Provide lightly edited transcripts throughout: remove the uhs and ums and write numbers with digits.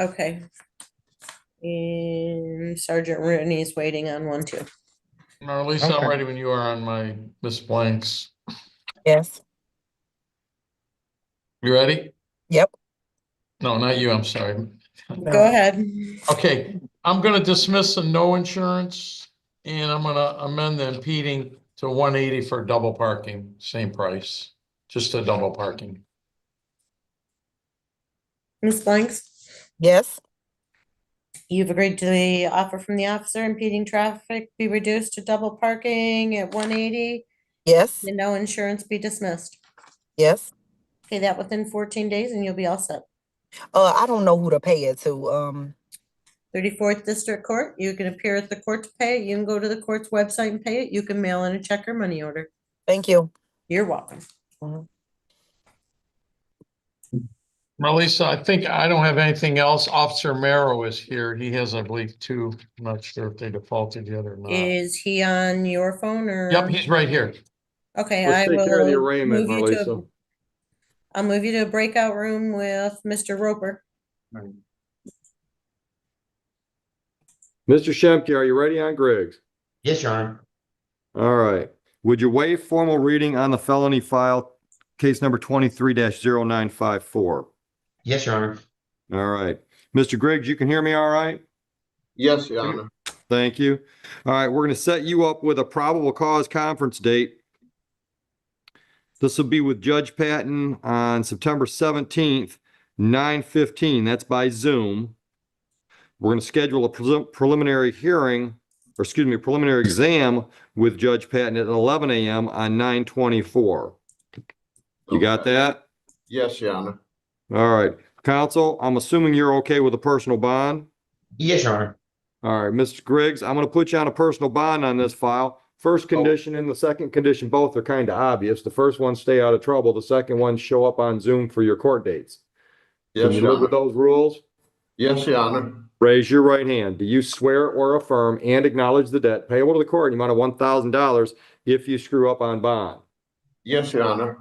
Okay. And Sergeant Rooney's waiting on one too. Marlisa, I'm Okay. ready when you are on my Miss Blanks. Yes. You ready? Yep. No, not you, I'm sorry. Go ahead. Okay, I'm gonna dismiss the no insurance and I'm gonna amend the impeding to 180 for double parking, same price, just a double parking. Ms. Blanks, Yes. you've agreed to the offer from the officer impeding traffic be reduced to double parking at 180 Yes. and no insurance be dismissed. Yes. Pay that within 14 days and you'll be all set. I don't know who to pay it to. 34th District Court, you can appear at the court to pay it. You can go to the court's website and pay it. You can mail in a check or money order. Thank you. You're welcome. Mhm. Marlisa, I think I don't have anything else. Officer Merrow is here. He has, I believe, two. I'm not sure if they defaulted yet or not. Is he on your phone or? Yep, he's right here. Okay, Let's I take care of the will arraignment, move you to, Marlisa. I'll move you to a breakout room with Mr. Roper. Mr. Shemke, are you ready on Griggs? Yes, Your Honor. All right. Would you waive formal reading on the felony file, case number 23-0954? Yes, Your Honor. All right. Mr. Griggs, you can hear me all right? Yes, Your Honor. Thank you. All right, we're going to set you up with a probable cause conference date. This will be with Judge Patton on September 17th, 9:15. That's by Zoom. We're going to schedule a preliminary hearing, or excuse me, preliminary exam with Judge Patton at 11 a.m. on 9/24. You got that? Yes, Your Honor. All right. Counsel, I'm assuming you're okay with a personal bond? Yes, Your Honor. All right, Mr. Griggs, I'm going to put you on a personal bond on this file. First condition and the second condition, both are kind of obvious. The first one, stay out of trouble. The second one, show up on Zoom for your court dates. Can Yes, you Your live with Honor. those rules? Yes, Your Honor. Raise your right hand. Do you swear or affirm and acknowledge the debt payable to the court in the amount of $1,000 if you screw up on bond? Yes, Your Honor.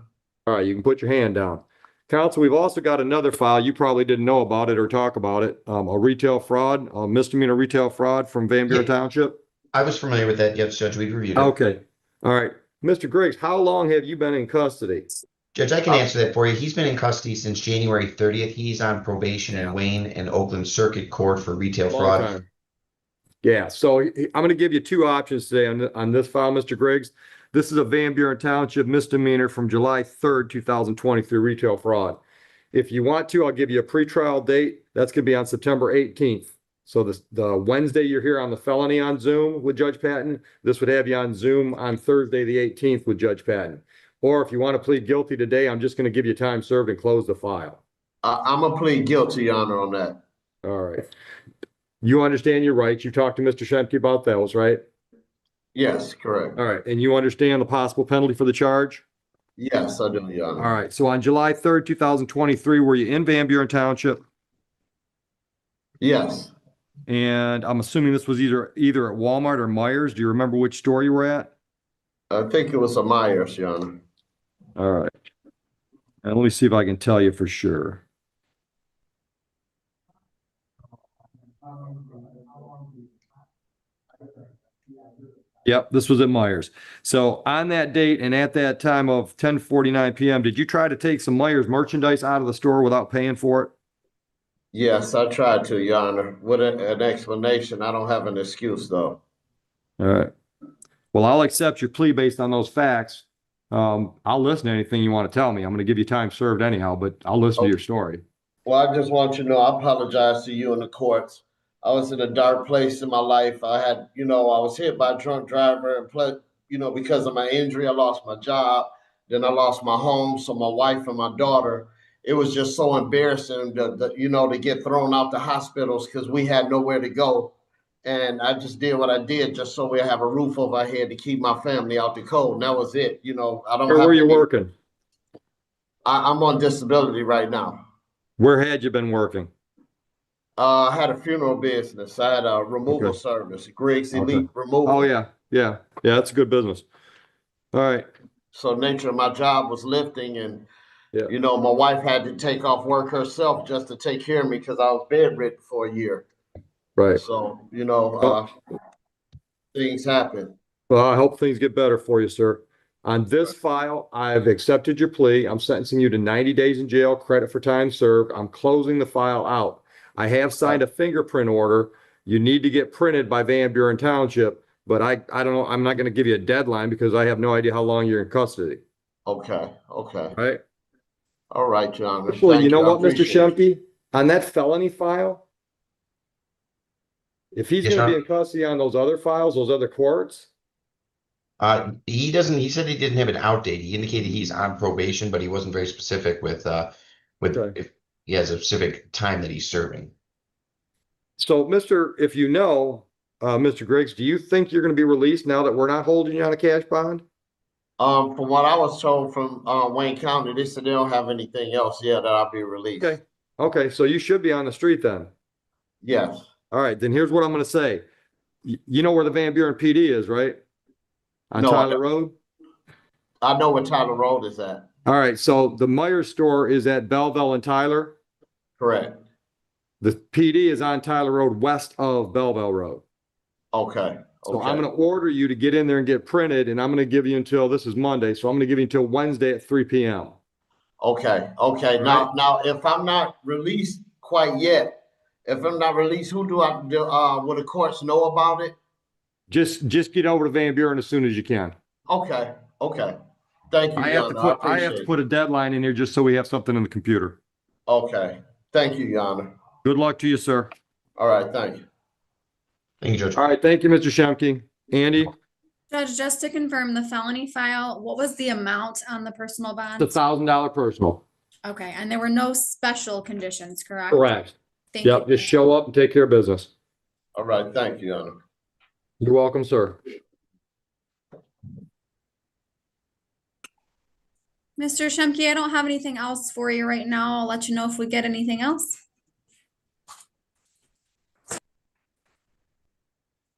All right, you can put your hand down. Counsel, we've also got another file. You probably didn't know about it or talk about it. A retail fraud, a misdemeanor retail fraud from Van Buren Yeah. Township. I was familiar with that. Yes, Judge. We've reviewed it. Okay. All right. Mr. Griggs, how long have you been in custody? Judge, I can answer that for you. He's been in custody since January 30th. He's on probation in Wayne and Oakland Circuit Court for retail Long fraud. time. Yeah, so I'm going to give you two options today on this file, Mr. Griggs. This is a Van Buren Township misdemeanor from July 3rd, 2023 retail fraud. If you want to, I'll give you a pretrial date. That's going to be on September 18th. So the Wednesday you're here on the felony on Zoom with Judge Patton, this would have you on Zoom on Thursday, the 18th with Judge Patton. Or if you want to plead guilty today, I'm just going to give you time served and close the file. I'm going to plead guilty, Your Honor, on that. All right. You understand your rights. You talked to Mr. Shemke about those, right? Yes, correct. All right. And you understand the possible penalty for the charge? Yes, I do, Your Honor. All right. So on July 3rd, 2023, were you in Van Buren Township? Yes. And I'm assuming this was either at Walmart or Myers. Do you remember which store you were at? I think it was a Myers, Your Honor. All right. And let me see if I can tell you for sure. Yep, this was at Myers. So on that date and at that time of 10:49 p.m., did you try to take some Myers merchandise out of the store without paying for it? Yes, I tried to, Your Honor. With an explanation. I don't have an excuse, though. All right. Well, I'll accept your plea based on those facts. I'll listen to anything you want to tell me. I'm going to give you time served anyhow, but I'll listen to your story. Well, I just want you to know I apologize to you and the courts. I was in a dark place in my life. I had, I was hit by a drunk driver and, because of my injury, I lost my job. Then I lost my home. So my wife and my daughter, it was just so embarrassing to get thrown out the hospitals because we had nowhere to go. And I just did what I did just so we have a roof over our head to keep my family out the cold. And that was it. I don't Where were you working? I'm on disability right now. Where had you been working? I had a funeral business. I had a removal service, Griggs Elite Removal. Oh, yeah. Yeah. Yeah, that's a good business. All right. So nature of my job was lifting, and Yeah. You know, my wife had to take off work herself just to take care of me because I was bedridden for a year. Right. So, you know, things happen. Well, I hope things get better for you, sir. On this file, I've accepted your plea. I'm sentencing you to 90 days in jail, credit for time served. I'm closing the file out. I have signed a fingerprint order. You need to get printed by Van Buren Township, but I don't know. I'm not going to give you a deadline because I have no idea how long you're in custody. Okay, okay. Right? All right, Your Honor. Actually, you Thank know I what, Mr. appreciate it. Shemke? On that felony file, if he's Yes, going to Your be in custody on those other files, those other courts, He doesn't, he said he didn't have an out date. He indicated he's on probation, but he wasn't very specific with Okay. if he has a specific time that he's serving. so if you know, Mr. Griggs, do you think you're going to be released now that we're not holding you on a cash bond? From what I was told from Wayne County, they said they don't have anything else yet that I'll be released. Okay. Okay, so you should be on the street then. Yes. All right, then here's what I'm going to say. You know where the Van Buren PD is, right? On No, I Tyler don't. Road? I know where Tyler Road is at. All right, so the Myers store is at Belleville and Tyler. Correct. The PD is on Tyler Road west of Belleville Road. Okay. So I'm going to order you to get in there and get printed, and I'm going to give you until, this is Monday, so I'm going to give you until Wednesday at 3 p.m. Okay. Okay. All Now, if I'm not released quite yet, if I'm not released, who do I do? Will the courts know about it? Just get over to Van Buren as soon as you can. Okay. Okay. Thank you, I Your have to Honor. put I have to put a deadline in here just so we have something in the computer. Okay. Thank you, Your Honor. Good luck to you, sir. All right. Thank you. Thank you, Judge. All right, thank you, Mr. Shemke. Andy, Judge, just to confirm the felony file, what was the amount on the personal bond? it's $1,000 personal. Okay, and there were no special conditions, correct? Correct. Thank Yep, you. just show up and take care of business. All right. Thank you, Your Honor. You're welcome, sir. Mr. Shemke, I don't have anything else for you right now. I'll let you know if we get anything else.